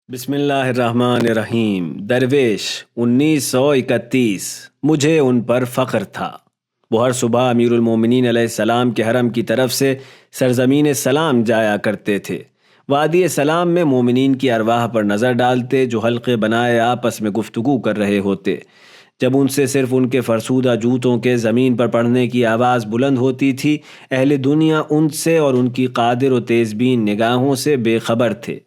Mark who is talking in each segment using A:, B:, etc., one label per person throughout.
A: بسم اللہ الرحمن الرحیم۔ درویش 1931۔ مجھے ان پر فخر تھا۔ وہ ہر صبح امیر المومنین علیہ السلام کے حرم کی طرف سے سرزمین سلام جایا کرتے تھے۔ وادی سلام میں مومنین کی ارواح پر نظر ڈالتے جو حلقے بنائے آپس میں گفتگو کر رہے ہوتے۔ جب ان سے صرف ان کے فرسودہ جوتوں کے زمین پر پڑنے کی آواز بلند ہوتی تھی، اہل دنیا ان سے اور ان کی قادر و تیز بین نگاہوں سے بے خبر تھے۔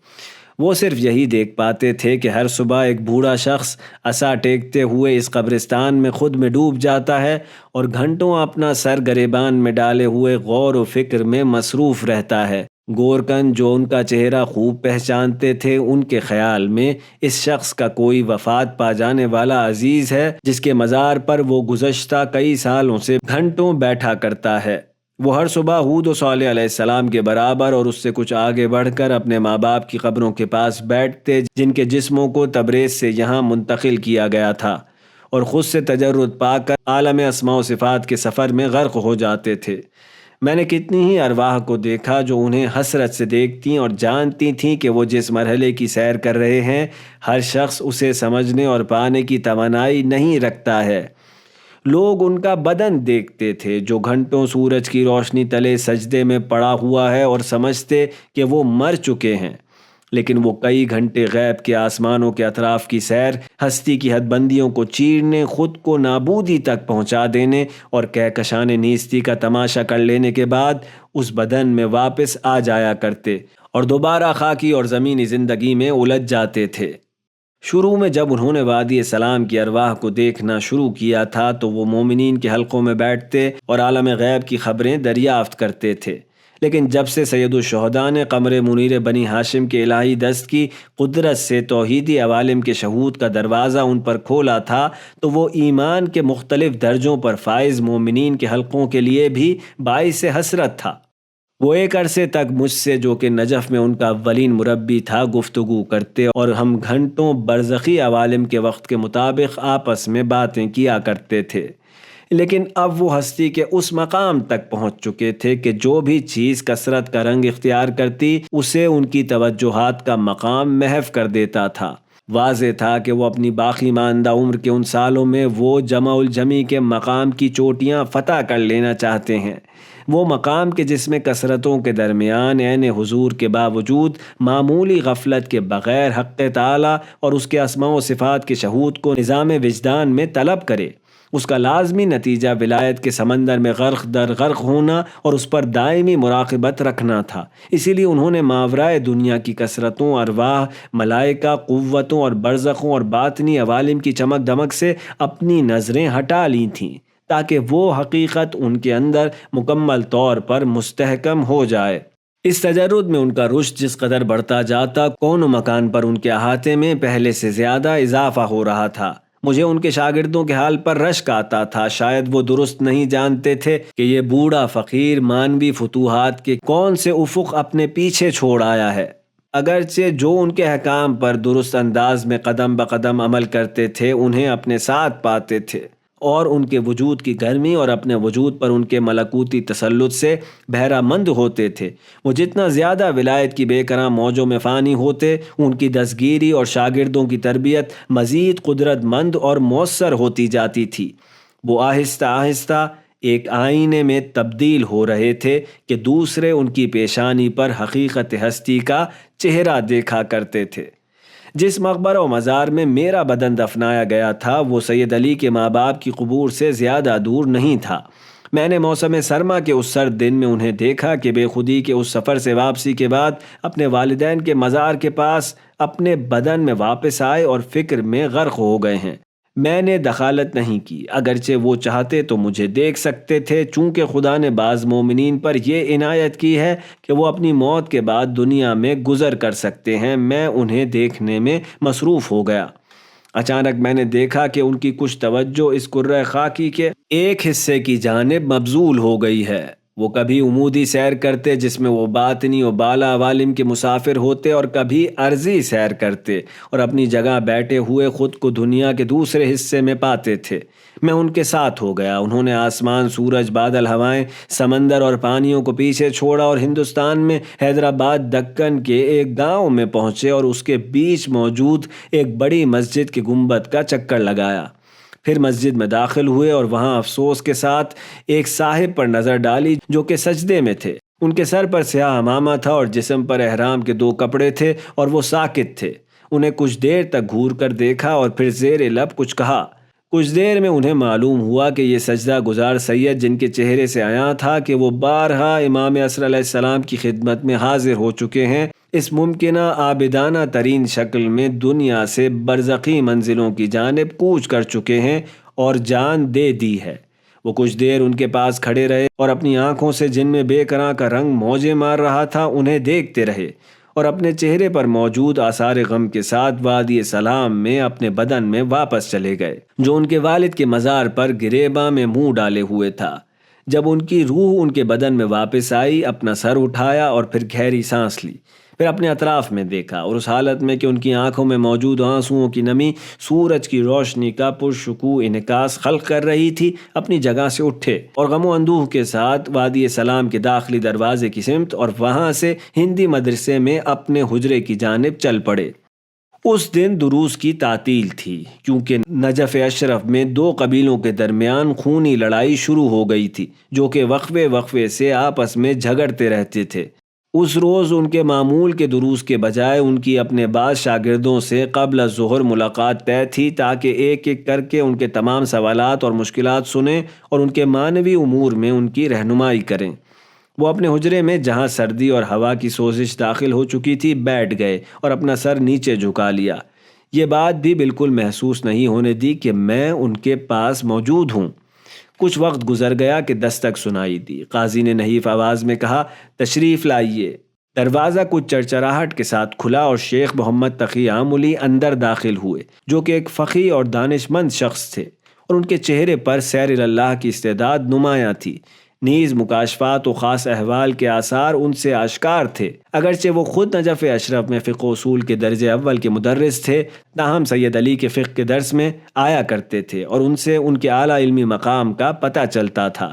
A: وہ صرف یہی دیکھ پاتے تھے کہ ہر صبح ایک بوڑھا شخص عصا ٹیکتے ہوئے اس قبرستان میں خود میں ڈوب جاتا ہے اور گھنٹوں اپنا سر گریبان میں ڈالے ہوئے غور و فکر میں مصروف رہتا ہے۔ گورکن جو ان کا چہرہ خوب پہچانتے تھے، ان کے خیال میں اس شخص کا کوئی وفات پا جانے والا عزیز ہے جس کے مزار پر وہ گزشتہ کئی سالوں سے گھنٹوں بیٹھا کرتا ہے۔ وہ ہر صبح ہود و صالح علیہ السلام کے برابر اور اس سے کچھ آگے بڑھ کر اپنے ماں باپ کی قبروں کے پاس بیٹھتے جن کے جسموں کو تبریز سے یہاں منتقل کیا گیا تھا، اور خود سے تجرد پا کر عالم اسماء و صفات کے سفر میں غرق ہو جاتے تھے۔ میں نے کتنی ہی ارواح کو دیکھا جو انہیں حسرت سے دیکھتیں اور جانتی تھیں کہ وہ جس مرحلے کی سیر کر رہے ہیں ہر شخص اسے سمجھنے اور پانے کی توانائی نہیں رکھتا ہے۔ لوگ ان کا بدن دیکھتے تھے جو گھنٹوں سورج کی روشنی تلے سجدے میں پڑا ہوا ہے اور سمجھتے کہ وہ مر چکے ہیں، لیکن وہ کئی گھنٹے غیب کے آسمانوں کے اطراف کی سیر، ہستی کی حد بندیوں کو چیرنے، خود کو نابودی تک پہنچا دینے اور کہکشان نیستی کا تماشا کر لینے کے بعد اس بدن میں واپس آ جایا کرتے اور دوبارہ خاکی اور زمینی زندگی میں الجھ جاتے تھے۔ شروع میں جب انہوں نے وادی سلام کی ارواح کو دیکھنا شروع کیا تھا تو وہ مومنین کے حلقوں میں بیٹھتے اور عالم غیب کی خبریں دریافت کرتے تھے، لیکن جب سے سید الشہداء نے قمر منیر بنی ہاشم کے الہی دست کی قدرت سے توحیدی عوالم کے شہود کا دروازہ ان پر کھولا تھا تو وہ ایمان کے مختلف درجوں پر فائز مومنین کے حلقوں کے لیے بھی باعث حسرت تھا۔ وہ ایک عرصے تک مجھ سے جو کہ نجف میں ان کا اولین مربی تھا گفتگو کرتے اور ہم گھنٹوں برزخی عوالم کے وقت کے مطابق آپس میں باتیں کیا کرتے تھے، لیکن اب وہ ہستی کے اس مقام تک پہنچ چکے تھے کہ جو بھی چیز کثرت کا رنگ اختیار کرتی اسے ان کی توجہات کا مقام محو کر دیتا تھا۔ واضح تھا کہ وہ اپنی باقی ماندہ عمر کے ان سالوں میں وہ جمع الجمی کے مقام کی چوٹیاں فتح کر لینا چاہتے ہیں، وہ مقام کے جس میں کثرتوں کے درمیان عین حضور کے باوجود معمولی غفلت کے بغیر حق تعالی اور اس کے اسماء و صفات کے شہود کو نظام وجدان میں طلب کرے۔ اس کا لازمی نتیجہ ولایت کے سمندر میں غرق در غرق ہونا اور اس پر دائمی مراقبت رکھنا تھا۔ اسی لیے انہوں نے ماورائے دنیا کی کثرتوں، ارواح، ملائکہ، قوتوں اور برزخوں اور باطنی عوالم کی چمک دمک سے اپنی نظریں ہٹا لی تھیں تاکہ وہ حقیقت ان کے اندر مکمل طور پر مستحکم ہو جائے۔ اس تجرد میں ان کا رشد جس قدر بڑھتا جاتا، کون و مکان پر ان کے احاطے میں پہلے سے زیادہ اضافہ ہو رہا تھا۔ مجھے ان کے شاگردوں کے حال پر رشک آتا تھا، شاید وہ درست نہیں جانتے تھے کہ یہ بوڑھا فقیر مانوی فتوحات کے کون سے افق اپنے پیچھے چھوڑ آیا ہے۔ اگرچہ جو ان کے احکام پر درست انداز میں قدم بقدم عمل کرتے تھے انہیں اپنے ساتھ پاتے تھے اور ان کے وجود کی گرمی اور اپنے وجود پر ان کے ملکوتی تسلط سے بہرہ مند ہوتے تھے، وہ جتنا زیادہ ولایت کی بے کراں موجوں میں فانی ہوتے ان کی دستگیری اور شاگردوں کی تربیت مزید قدرت مند اور مؤثر ہوتی جاتی تھی۔ وہ آہستہ آہستہ ایک آئینے میں تبدیل ہو رہے تھے کہ دوسرے ان کی پیشانی پر حقیقت ہستی کا چہرہ دیکھا کرتے تھے۔ جس مقبرہ و مزار میں میرا بدن دفنایا گیا تھا وہ سید علی کے ماں باپ کی قبور سے زیادہ دور نہیں تھا۔ میں نے موسم سرما کے اس سرد دن میں انہیں دیکھا کہ بے خودی کے اس سفر سے واپسی کے بعد اپنے والدین کے مزار کے پاس اپنے بدن میں واپس آئے اور فکر میں غرق ہو گئے ہیں۔ میں نے دخالت نہیں کی، اگرچہ وہ چاہتے تو مجھے دیکھ سکتے تھے، چونکہ خدا نے بعض مومنین پر یہ عنایت کی ہے کہ وہ اپنی موت کے بعد دنیا میں گزر کر سکتے ہیں۔ میں انہیں دیکھنے میں مصروف ہو گیا۔ اچانک میں نے دیکھا کہ ان کی کچھ توجہ اس کرۂ خاکی کے ایک حصے کی جانب مبذول ہو گئی ہے۔ وہ کبھی عمودی سیر کرتے جس میں وہ باطنی و بالا عوالم کے مسافر ہوتے، اور کبھی عرضی سیر کرتے اور اپنی جگہ بیٹھے ہوئے خود کو دنیا کے دوسرے حصے میں پاتے تھے۔ میں ان کے ساتھ ہو گیا۔ انہوں نے آسمان، سورج، بادل، ہوائیں، سمندر اور پانیوں کو پیچھے چھوڑا اور ہندوستان میں حیدرآباد دکن کے ایک گاؤں میں پہنچے اور اس کے بیچ موجود ایک بڑی مسجد کے گنبد کا چکر لگایا۔ پھر مسجد میں داخل ہوئے اور وہاں افسوس کے ساتھ ایک صاحب پر نظر ڈالی جو کہ سجدے میں تھے۔ ان کے سر پر سیاہ عمامہ تھا اور جسم پر احرام کے 2 کپڑے تھے، اور وہ ساکت تھے۔ انہیں کچھ دیر تک گھور کر دیکھا اور پھر زیر لب کچھ کہا۔ کچھ دیر میں انہیں معلوم ہوا کہ یہ سجدہ گزار سید، جن کے چہرے سے عیاں تھا کہ وہ بارہا امام عصر علیہ السلام کی خدمت میں حاضر ہو چکے ہیں، اس ممکنہ عابدانہ ترین شکل میں دنیا سے برزخی منزلوں کی جانب کوچ کر چکے ہیں اور جان دے دی ہے۔ وہ کچھ دیر ان کے پاس کھڑے رہے اور اپنی آنکھوں سے جن میں بے قرار کا رنگ موجے مار رہا تھا انہیں دیکھتے رہے، اور اپنے چہرے پر موجود آثار غم کے ساتھ وادی سلام میں اپنے بدن میں واپس چلے گئے، جو ان کے والد کے مزار پر گریباں میں منہ ڈالے ہوئے تھا۔ جب ان کی روح ان کے بدن میں واپس آئی، اپنا سر اٹھایا اور پھر گہری سانس لی، پھر اپنے اطراف میں دیکھا، اور اس حالت میں کہ ان کی آنکھوں میں موجود آنسوؤں کی نمی سورج کی روشنی کا پرشکوہ انعکاس خلق کر رہی تھی، اپنی جگہ سے اٹھے اور غم و اندوہ کے ساتھ وادی سلام کے داخلی دروازے کی سمت اور وہاں سے ہندی مدرسے میں اپنے حجرے کی جانب چل پڑے۔ اس دن دروس کی تعطیل تھی، کیونکہ نجف اشرف میں 2 قبیلوں کے درمیان خونی لڑائی شروع ہو گئی تھی، جو کہ وقفے وقفے سے آپس میں جھگڑتے رہتے تھے۔ اس روز ان کے معمول کے دروس کے بجائے ان کی اپنے بعض شاگردوں سے قبل الظہر ملاقات طے تھی، تاکہ ایک ایک کر کے ان کے تمام سوالات اور مشکلات سنیں اور ان کے معنوی امور میں ان کی رہنمائی کریں۔ وہ اپنے حجرے میں، جہاں سردی اور ہوا کی سوزش داخل ہو چکی تھی، بیٹھ گئے اور اپنا سر نیچے جھکا لیا۔ یہ بات بھی بالکل محسوس نہیں ہونے دی کہ میں ان کے پاس موجود ہوں۔ کچھ وقت گزر گیا کہ دستک سنائی دی۔ قاضی نے نحیف آواز میں کہا، تشریف لائیے۔ دروازہ کچھ چرچراہٹ کے ساتھ کھلا اور شیخ محمد تقی آملی اندر داخل ہوئے، جو کہ ایک فقیہ اور دانش مند شخص تھے، اور ان کے چہرے پر سیر اللہ کی استعداد نمایاں تھی، نیز مکاشفات و خاص احوال کے آثار ان سے آشکار تھے۔ اگرچہ وہ خود نجف اشرف میں فقہ و اصول کے درجے اول کے مدرس تھے، تاہم سید علی کے فقہ کے درس میں آیا کرتے تھے اور ان سے ان کے اعلیٰ علمی مقام کا پتہ چلتا تھا۔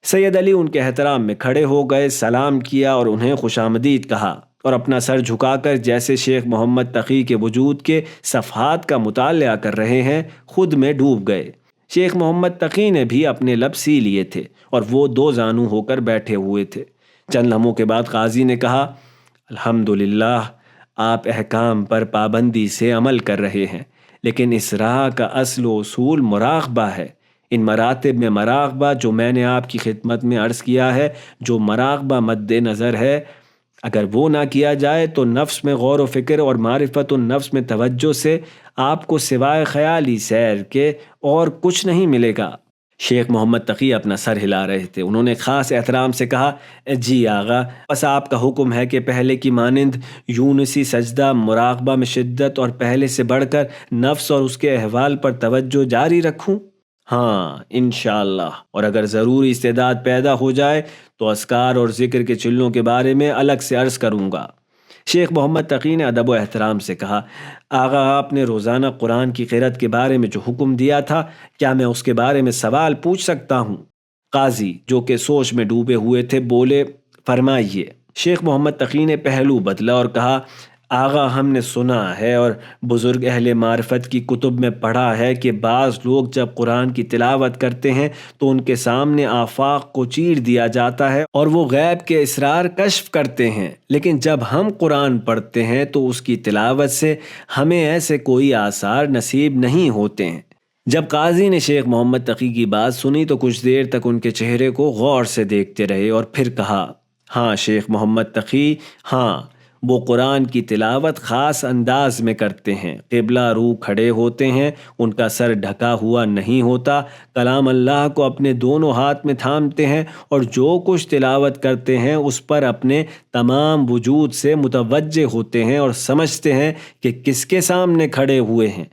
A: سید علی ان کے احترام میں کھڑے ہو گئے، سلام کیا اور انہیں خوش آمدید کہا، اور اپنا سر جھکا کر جیسے شیخ محمد تقی کے وجود کے صفحات کا مطالعہ کر رہے ہیں خود میں ڈوب گئے۔ شیخ محمد تقی نے بھی اپنے لب سی لیے تھے اور وہ 2 زانو ہو کر بیٹھے ہوئے تھے۔ چند لمحوں کے بعد قاضی نے کہا، الحمدللہ آپ احکام پر پابندی سے عمل کر رہے ہیں، لیکن اس راہ کا اصل و اصول مراقبہ ہے۔ ان مراتب میں مراقبہ جو میں نے آپ کی خدمت میں عرض کیا ہے، جو مراقبہ مد نظر ہے، اگر وہ نہ کیا جائے تو نفس میں غور و فکر اور معرفت النفس میں توجہ سے آپ کو سوائے خیالی سیر کے اور کچھ نہیں ملے گا۔ شیخ محمد تقی اپنا سر ہلا رہے تھے۔ انہوں نے خاص احترام سے کہا، جی آغا، بس آپ کا حکم ہے کہ پہلے کی مانند یونسی سجدہ مراقبہ میں شدت اور پہلے سے بڑھ کر نفس اور اس کے احوال پر توجہ جاری رکھوں؟ ہاں انشاءاللہ، اور اگر ضروری استعداد پیدا ہو جائے تو اذکار اور ذکر کے چلوں کے بارے میں الگ سے عرض کروں گا۔ شیخ محمد تقی نے ادب و احترام سے کہا، آغا آپ نے روزانہ قرآن کی قرأت کے بارے میں جو حکم دیا تھا، کیا میں اس کے بارے میں سوال پوچھ سکتا ہوں؟ قاضی، جو کہ سوچ میں ڈوبے ہوئے تھے، بولے، فرمائیے۔ شیخ محمد تقی نے پہلو بدلا اور کہا، آغا ہم نے سنا ہے اور بزرگ اہل معرفت کی کتب میں پڑھا ہے کہ بعض لوگ جب قرآن کی تلاوت کرتے ہیں تو ان کے سامنے آفاق کو چیر دیا جاتا ہے اور وہ غیب کے اسرار کشف کرتے ہیں، لیکن جب ہم قرآن پڑھتے ہیں تو اس کی تلاوت سے ہمیں ایسے کوئی آثار نصیب نہیں ہوتے ہیں۔ جب قاضی نے شیخ محمد تقی کی بات سنی تو کچھ دیر تک ان کے چہرے کو غور سے دیکھتے رہے اور پھر کہا، ہاں شیخ محمد تقی، ہاں وہ قرآن کی تلاوت خاص انداز میں کرتے ہیں، قبلہ رو کھڑے ہوتے ہیں، ان کا سر ڈھکا ہوا نہیں ہوتا، کلام اللہ کو اپنے دونوں ہاتھ میں تھامتے ہیں اور جو کچھ تلاوت کرتے ہیں اس پر اپنے تمام وجود سے متوجہ ہوتے ہیں اور سمجھتے ہیں کہ کس کے سامنے کھڑے ہوئے ہیں۔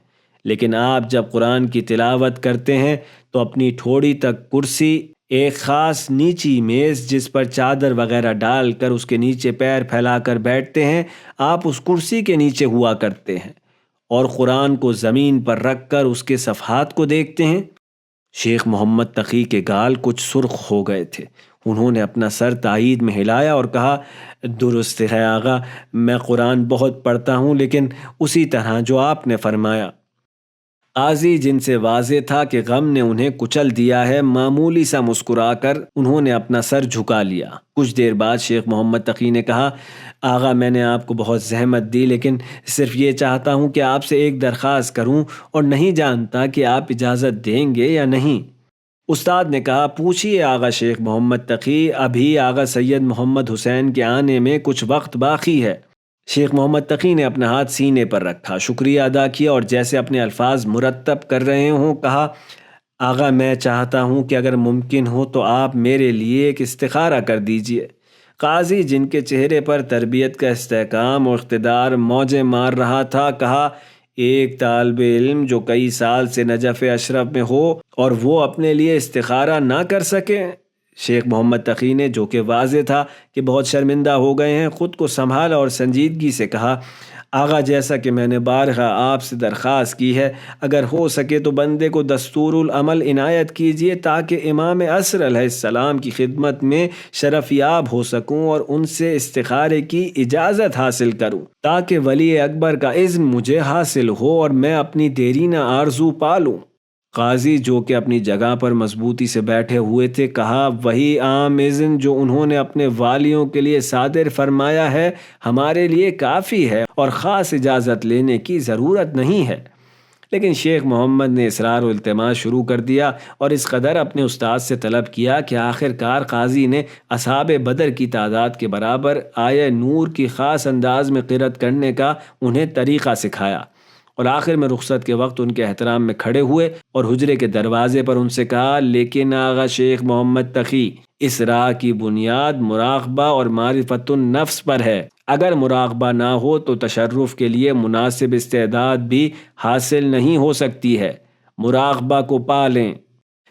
A: لیکن آپ جب قرآن کی تلاوت کرتے ہیں تو اپنی ٹھوڑی تک کرسی ایک خاص نیچی میز جس پر چادر وغیرہ ڈال کر اس کے نیچے پیر پھیلا کر بیٹھتے ہیں، آپ اس کرسی کے نیچے ہوا کرتے ہیں اور قرآن کو زمین پر رکھ کر اس کے صفحات کو دیکھتے ہیں۔ شیخ محمد تقی کے گال کچھ سرخ ہو گئے تھے۔ انہوں نے اپنا سر تائید میں ہلایا اور کہا، درست ہے آغا، میں قرآن بہت پڑھتا ہوں، لیکن اسی طرح جو آپ نے فرمایا۔ قاضی، جن سے واضح تھا کہ غم نے انہیں کچل دیا ہے، معمولی سا مسکرا کر انہوں نے اپنا سر جھکا لیا۔ کچھ دیر بعد شیخ محمد تقی نے کہا، آغا میں نے آپ کو بہت زحمت دی، لیکن صرف یہ چاہتا ہوں کہ آپ سے ایک درخواست کروں اور نہیں جانتا کہ آپ اجازت دیں گے یا نہیں۔ استاد نے کہا، پوچھیے آغا شیخ محمد تقی، ابھی آغا سید محمد حسین کے آنے میں کچھ وقت باقی ہے۔ شیخ محمد تقی نے اپنا ہاتھ سینے پر رکھا، شکریہ ادا کیا اور جیسے اپنے الفاظ مرتب کر رہے ہوں کہا، آغا میں چاہتا ہوں کہ اگر ممکن ہو تو آپ میرے لیے ایک استخارہ کر دیجئے۔ قاضی، جن کے چہرے پر تربیت کا استحکام اور اقتدار موجیں مار رہا تھا، کہا، ایک طالب علم جو کئی سال سے نجف اشرف میں ہو اور وہ اپنے لیے استخارہ نہ کر سکے؟ شیخ محمد تقی نے، جو کہ واضح تھا کہ بہت شرمندہ ہو گئے ہیں، خود کو سنبھالا اور سنجیدگی سے کہا، آغا جیسا کہ میں نے بارہا آپ سے درخواست کی ہے، اگر ہو سکے تو بندے کو دستور العمل عنایت کیجیے تاکہ امام عصر علیہ السلام کی خدمت میں شرف یاب ہو سکوں اور ان سے استخارے کی اجازت حاصل کروں، تاکہ ولی اکبر کا اذن مجھے حاصل ہو اور میں اپنی دیرینہ آرزو پالوں۔ قاضی، جو کہ اپنی جگہ پر مضبوطی سے بیٹھے ہوئے تھے، کہا، وہی عام اذن جو انہوں نے اپنے والیوں کے لیے صادر فرمایا ہے ہمارے لیے کافی ہے اور خاص اجازت لینے کی ضرورت نہیں ہے۔ لیکن شیخ محمد نے اصرار و التماس شروع کر دیا اور اس قدر اپنے استاد سے طلب کیا کہ آخر کار قاضی نے اصحاب بدر کی تعداد کے برابر آیہ نور کی خاص انداز میں قرأت کرنے کا انہیں طریقہ سکھایا، اور آخر میں رخصت کے وقت ان کے احترام میں کھڑے ہوئے اور حجرے کے دروازے پر ان سے کہا، لیکن آغا شیخ محمد تقی، اس راہ کی بنیاد مراقبہ اور معرفت النفس پر ہے۔ اگر مراقبہ نہ ہو تو تشرف کے لیے مناسب استعداد بھی حاصل نہیں ہو سکتی ہے۔ مراقبہ کو پالیں۔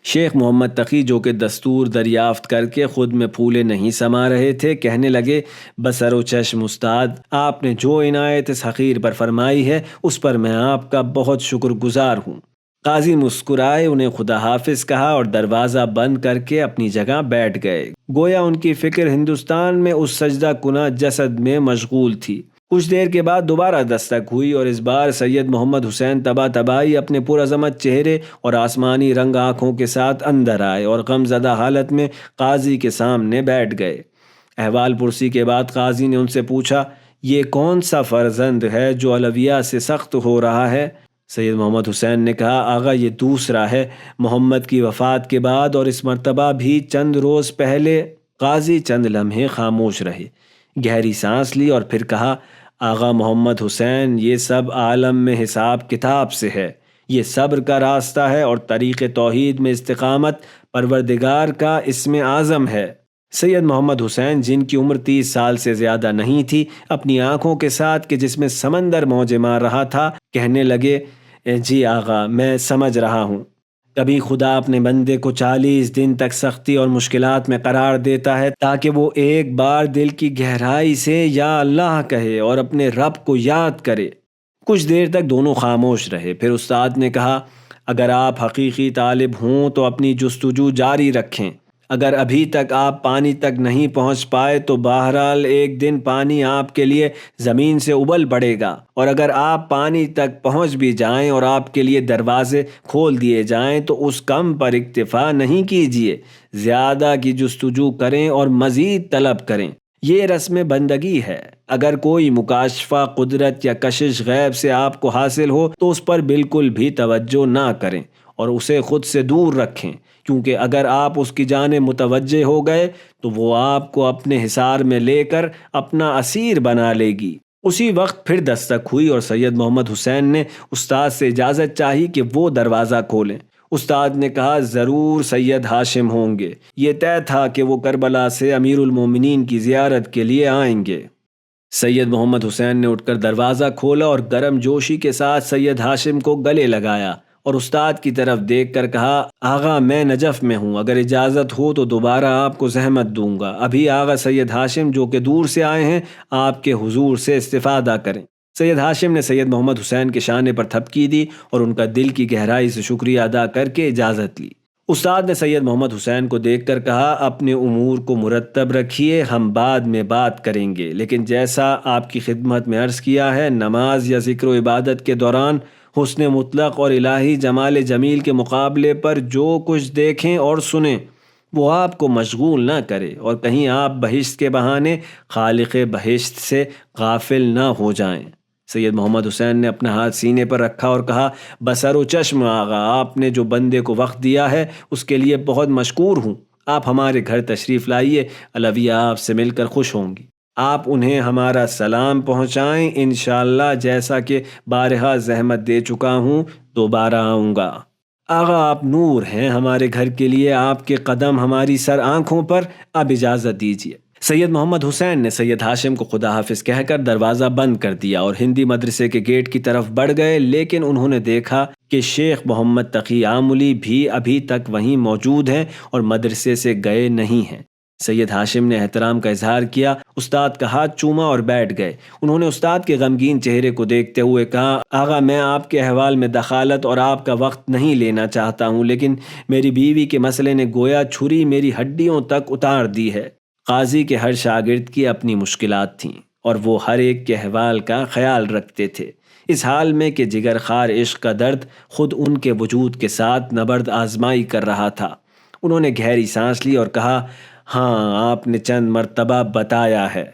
A: شیخ محمد تقی، جو کہ دستور دریافت کر کے خود میں پھولے نہیں سما رہے تھے، کہنے لگے، بسر و چشم استاد، آپ نے جو عنایت اس حقیر پر فرمائی ہے اس پر میں آپ کا بہت شکر گزار ہوں۔ قاضی مسکرائے، انہیں خدا حافظ کہا اور دروازہ بند کر کے اپنی جگہ بیٹھ گئے، گویا ان کی فکر ہندوستان میں اس سجدہ کنہ جسد میں مشغول تھی۔ کچھ دیر کے بعد دوبارہ دستک ہوئی اور اس بار سید محمد حسین تباہی اپنے پرعظمت چہرے اور آسمانی رنگ آنکھوں کے ساتھ اندر آئے اور غم زدہ حالت میں قاضی کے سامنے بیٹھ گئے۔ احوال پرسی کے بعد قاضی نے ان سے پوچھا، یہ کون سا فرزند ہے جو علویہ سے سخت ہو رہا ہے؟ سید محمد حسین نے کہا، آغا یہ دوسرا ہے، محمد کی وفات کے بعد اور اس مرتبہ بھی چند روز پہلے۔ قاضی چند لمحے خاموش رہے، گہری سانس لی اور پھر کہا، آغا محمد حسین، یہ سب عالم میں حساب کتاب سے ہے، یہ صبر کا راستہ ہے اور طریق توحید میں استقامت پروردگار کا اسم اعظم ہے۔ سید محمد حسین، جن کی عمر 30 سال سے زیادہ نہیں تھی، اپنی آنکھوں کے ساتھ کہ جس میں سمندر موجیں مار رہا تھا، کہنے لگے، جی آغا، میں سمجھ رہا ہوں، کبھی خدا اپنے بندے کو 40 دن تک سختی اور مشکلات میں قرار دیتا ہے تاکہ وہ ایک بار دل کی گہرائی سے یا اللہ کہے اور اپنے رب کو یاد کرے۔ کچھ دیر تک دونوں خاموش رہے، پھر استاد نے کہا، اگر آپ حقیقی طالب ہوں تو اپنی جستجو جاری رکھیں، اگر ابھی تک آپ پانی تک نہیں پہنچ پائے تو بہرحال ایک دن پانی آپ کے لیے زمین سے ابل پڑے گا، اور اگر آپ پانی تک پہنچ بھی جائیں اور آپ کے لیے دروازے کھول دیے جائیں تو اس کم پر اکتفا نہیں کیجیے، زیادہ کی جستجو کریں اور مزید طلب کریں۔ یہ رسم بندگی ہے، اگر کوئی مکاشفہ قدرت یا کشش غیب سے آپ کو حاصل ہو تو اس پر بالکل بھی توجہ نہ کریں اور اسے خود سے دور رکھیں، کیونکہ اگر آپ اس کی جانب متوجہ ہو گئے تو وہ آپ کو اپنے حصار میں لے کر اپنا اسیر بنا لے گی۔ اسی وقت پھر دستک ہوئی اور سید محمد حسین نے استاد سے اجازت چاہی کہ وہ دروازہ کھولیں۔ استاد نے کہا، ضرور سید ہاشم ہوں گے، یہ طے تھا کہ وہ کربلا سے امیر المومنین کی زیارت کے لیے آئیں گے۔ سید محمد حسین نے اٹھ کر دروازہ کھولا اور گرم جوشی کے ساتھ سید ہاشم کو گلے لگایا اور استاد کی طرف دیکھ کر کہا، آغا میں نجف میں ہوں، اگر اجازت ہو تو دوبارہ آپ کو زحمت دوں گا۔ ابھی آغا سید ہاشم جو کہ دور سے آئے ہیں آپ کے حضور سے استفادہ کریں۔ سید ہاشم نے سید محمد حسین کے شانے پر تھپکی دی اور ان کا دل کی گہرائی سے شکریہ ادا کر کے اجازت لی۔ استاد نے سید محمد حسین کو دیکھ کر کہا، اپنے امور کو مرتب رکھیے، ہم بعد میں بات کریں گے، لیکن جیسا آپ کی خدمت میں عرض کیا ہے، نماز یا ذکر و عبادت کے دوران حسن مطلق اور الہی جمال جمیل کے مقابلے پر جو کچھ دیکھیں اور سنیں وہ آپ کو مشغول نہ کرے، اور کہیں آپ بہشت کے بہانے خالق بہشت سے غافل نہ ہو جائیں۔ سید محمد حسین نے اپنا ہاتھ سینے پر رکھا اور کہا، بسر و چشم آغا، آپ نے جو بندے کو وقت دیا ہے اس کے لیے بہت مشکور ہوں۔ آپ ہمارے گھر تشریف لائیے، علویہ آپ سے مل کر خوش ہوں گی۔ آپ انہیں ہمارا سلام پہنچائیں، انشاءاللہ جیسا کہ بارہا زحمت دے چکا ہوں دوبارہ آؤں گا۔ آغا آپ نور ہیں ہمارے گھر کے لیے، آپ کے قدم ہماری سر آنکھوں پر، اب اجازت دیجیے۔ سید محمد حسین نے سید ہاشم کو خدا حافظ کہہ کر دروازہ بند کر دیا اور ہندی مدرسے کے گیٹ کی طرف بڑھ گئے، لیکن انہوں نے دیکھا کہ شیخ محمد تقی آملی بھی ابھی تک وہیں موجود ہیں اور مدرسے سے گئے نہیں ہیں۔ سید ہاشم نے احترام کا اظہار کیا، استاد کا ہاتھ چوما اور بیٹھ گئے۔ انہوں نے استاد کے غمگین چہرے کو دیکھتے ہوئے کہا، آغا میں آپ کے احوال میں دخالت اور آپ کا وقت نہیں لینا چاہتا ہوں، لیکن میری بیوی کے مسئلے نے گویا چھری میری ہڈیوں تک اتار دی ہے۔ قاضی کے ہر شاگرد کی اپنی مشکلات تھیں اور وہ ہر ایک کے احوال کا خیال رکھتے تھے، اس حال میں کہ جگر خار عشق کا درد خود ان کے وجود کے ساتھ نبرد آزمائی کر رہا تھا۔ انہوں نے گہری سانس لی اور کہا، ہاں آپ نے چند مرتبہ بتایا ہے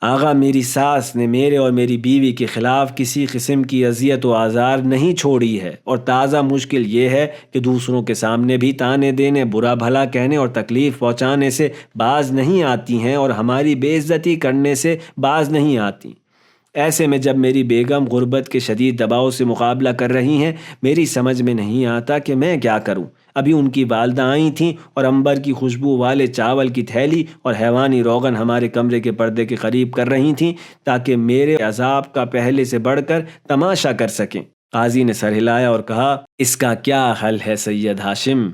A: آغا، میری ساس نے میرے اور میری بیوی کے خلاف کسی قسم کی اذیت و آزار نہیں چھوڑی ہے، اور تازہ مشکل یہ ہے کہ دوسروں کے سامنے بھی طعنے دینے، برا بھلا کہنے اور تکلیف پہنچانے سے باز نہیں آتی ہیں اور ہماری بے عزتی کرنے سے باز نہیں آتی۔ ایسے میں جب میری بیگم غربت کے شدید دباؤ سے مقابلہ کر رہی ہیں، میری سمجھ میں نہیں آتا کہ میں کیا کروں۔ ابھی ان کی والدہ آئی تھیں اور عنبر کی خوشبو والے چاول کی تھیلی اور حیوانی روغن ہمارے کمرے کے پردے کے قریب کر رہی تھیں تاکہ میرے عذاب کا پہلے سے بڑھ کر تماشا کر سکیں۔ قاضی نے سر ہلایا اور کہا، اس کا کیا حل ہے سید ہاشم؟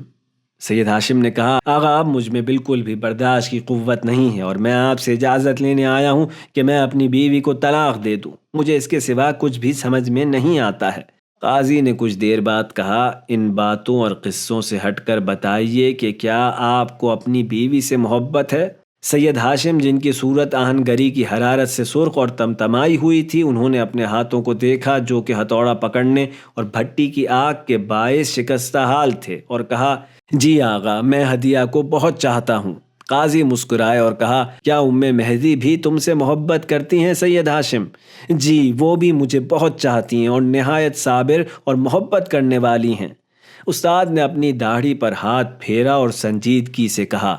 A: سید ہاشم نے کہا، آغا اب مجھ میں بالکل بھی برداشت کی قوت نہیں ہے اور میں آپ سے اجازت لینے آیا ہوں کہ میں اپنی بیوی کو طلاق دے دوں، مجھے اس کے سوا کچھ بھی سمجھ میں نہیں آتا ہے۔ قاضی نے کچھ دیر بعد کہا، ان باتوں اور قصوں سے ہٹ کر بتائیے کہ کیا آپ کو اپنی بیوی سے محبت ہے؟ سید ہاشم، جن کی صورت آہنگری کی حرارت سے سرخ اور تمتمائی ہوئی تھی، انہوں نے اپنے ہاتھوں کو دیکھا جو کہ ہتھوڑا پکڑنے اور بھٹی کی آگ کے باعث شکستہ حال تھے، اور کہا، جی آغا میں ہدیہ کو بہت چاہتا ہوں۔ قاضی مسکرائے اور کہا، کیا ام مہدی بھی تم سے محبت کرتی ہیں سید ہاشم؟ جی وہ بھی مجھے بہت چاہتی ہیں اور نہایت صابر اور محبت کرنے والی ہیں۔ استاد نے اپنی داڑھی پر ہاتھ پھیرا اور سنجیدگی سے کہا،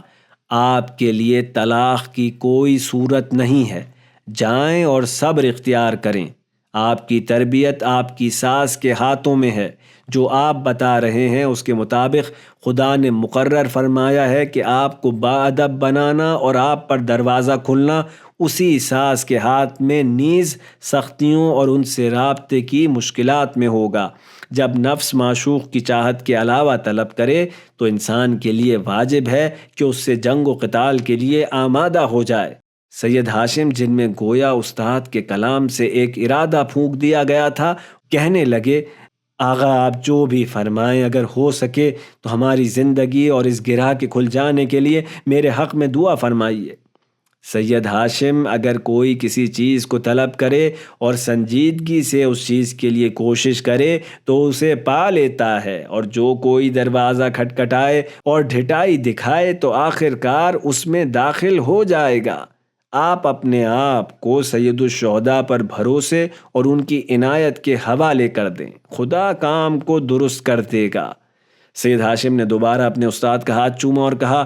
A: آپ کے لیے طلاق کی کوئی صورت نہیں ہے، جائیں اور صبر اختیار کریں۔ آپ کی تربیت آپ کی ساس کے ہاتھوں میں ہے، جو آپ بتا رہے ہیں اس کے مطابق خدا نے مقرر فرمایا ہے کہ آپ کو باادب بنانا اور آپ پر دروازہ کھلنا اسی ساس کے ہاتھ میں نیز سختیوں اور ان سے رابطے کی مشکلات میں ہوگا۔ جب نفس معشوق کی چاہت کے علاوہ طلب کرے تو انسان کے لیے واجب ہے کہ اس سے جنگ و قتال کے لیے آمادہ ہو جائے۔ سید ہاشم، جن میں گویا استاد کے کلام سے ایک ارادہ پھونک دیا گیا تھا، کہنے لگے، آغا آپ جو بھی فرمائیں، اگر ہو سکے تو ہماری زندگی اور اس گرہ کے کھل جانے کے لیے میرے حق میں دعا فرمائیے۔ سید ہاشم، اگر کوئی کسی چیز کو طلب کرے اور سنجیدگی سے اس چیز کے لیے کوشش کرے تو اسے پا لیتا ہے، اور جو کوئی دروازہ کھٹکھٹائے اور ڈھٹائی دکھائے تو آخر کار اس میں داخل ہو جائے گا۔ آپ اپنے آپ کو سید الشہداء پر بھروسے اور ان کی عنایت کے حوالے کر دیں، خدا کام کو درست کر دے گا۔ سید ہاشم نے دوبارہ اپنے استاد کا ہاتھ چوما اور کہا،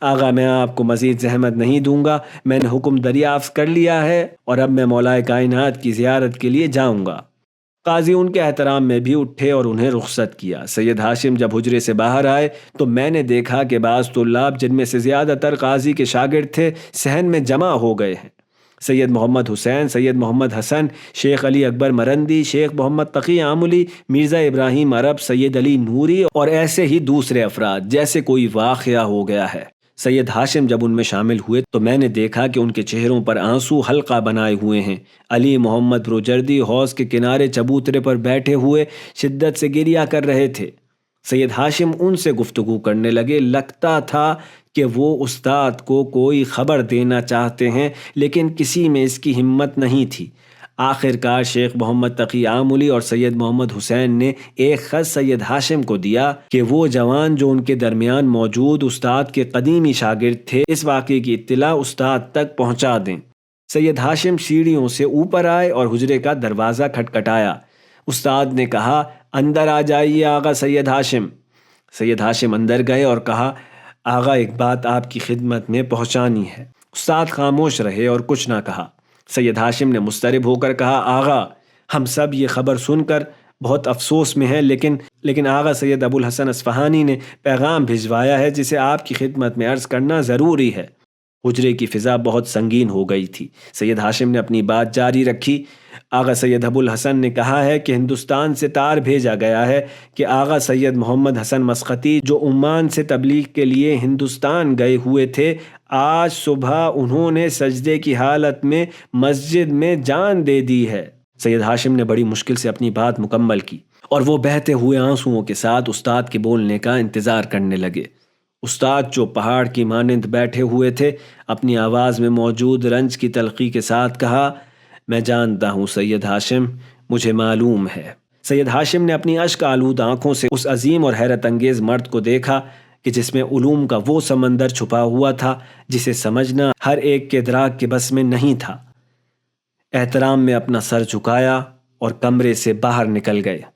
A: آغا میں آپ کو مزید زحمت نہیں دوں گا، میں نے حکم دریافت کر لیا ہے اور اب میں مولا کائنات کی زیارت کے لیے جاؤں گا۔ قاضی ان کے احترام میں بھی اٹھے اور انہیں رخصت کیا۔ سید ہاشم جب حجرے سے باہر آئے تو میں نے دیکھا کہ بعض طلاب، جن میں سے زیادہ تر قاضی کے شاگرد تھے، صحن میں جمع ہو گئے ہیں۔ سید محمد حسین، سید محمد حسن، شیخ علی اکبر مرندی، شیخ محمد تقی آملی، مرزا ابراہیم عرب، سید علی نوری اور ایسے ہی دوسرے افراد، جیسے کوئی واقعہ ہو گیا ہے۔ سید ہاشم جب ان میں شامل ہوئے تو میں نے دیکھا کہ ان کے چہروں پر آنسو حلقہ بنائے ہوئے ہیں۔ علی محمد بروجردی حوض کے کنارے چبوترے پر بیٹھے ہوئے شدت سے گریہ کر رہے تھے۔ سید ہاشم ان سے گفتگو کرنے لگے۔ لگتا تھا کہ وہ استاد کو کوئی خبر دینا چاہتے ہیں، لیکن کسی میں اس کی ہمت نہیں تھی۔ آخر کار شیخ محمد تقی آملی اور سید محمد حسین نے ایک خط سید ہاشم کو دیا کہ وہ جوان جو ان کے درمیان موجود استاد کے قدیمی شاگرد تھے، اس واقعے کی اطلاع استاد تک پہنچا دیں۔ سید ہاشم سیڑھیوں سے اوپر آئے اور حجرے کا دروازہ کھٹکھٹایا۔ استاد نے کہا، اندر آ جائیے آغا سید ہاشم۔ سید ہاشم اندر گئے اور کہا، آغا ایک بات آپ کی خدمت میں پہنچانی ہے۔ استاد خاموش رہے اور کچھ نہ کہا۔ سید ہاشم نے مضطرب ہو کر کہا، آغا ہم سب یہ خبر سن کر بہت افسوس میں ہیں، لیکن آغا سید ابو الحسن اصفہانی نے پیغام بھجوایا ہے جسے آپ کی خدمت میں عرض کرنا ضروری ہے۔ حجرے کی فضا بہت سنگین ہو گئی تھی۔ سید ہاشم نے اپنی بات جاری رکھی، آغا سید ابو الحسن نے کہا ہے کہ ہندوستان سے تار بھیجا گیا ہے کہ آغا سید محمد حسن مسقطی جو عمان سے تبلیغ کے لیے ہندوستان گئے ہوئے تھے، آج صبح انہوں نے سجدے کی حالت میں مسجد میں جان دے دی ہے۔ سید ہاشم نے بڑی مشکل سے اپنی بات مکمل کی اور وہ بہتے ہوئے آنسوؤں کے ساتھ استاد کے بولنے کا انتظار کرنے لگے۔ استاد جو پہاڑ کی مانند بیٹھے ہوئے تھے، اپنی آواز میں موجود رنج کی تلخی کے ساتھ کہا، میں جانتا ہوں سید ہاشم، مجھے معلوم ہے۔ سید ہاشم نے اپنی اشک آلود آنکھوں سے اس عظیم اور حیرت انگیز مرد کو دیکھا کہ جس میں علوم کا وہ سمندر چھپا ہوا تھا جسے سمجھنا ہر ایک کے ادراک کے بس میں نہیں تھا۔ احترام میں اپنا سر جھکایا اور کمرے سے باہر نکل گئے۔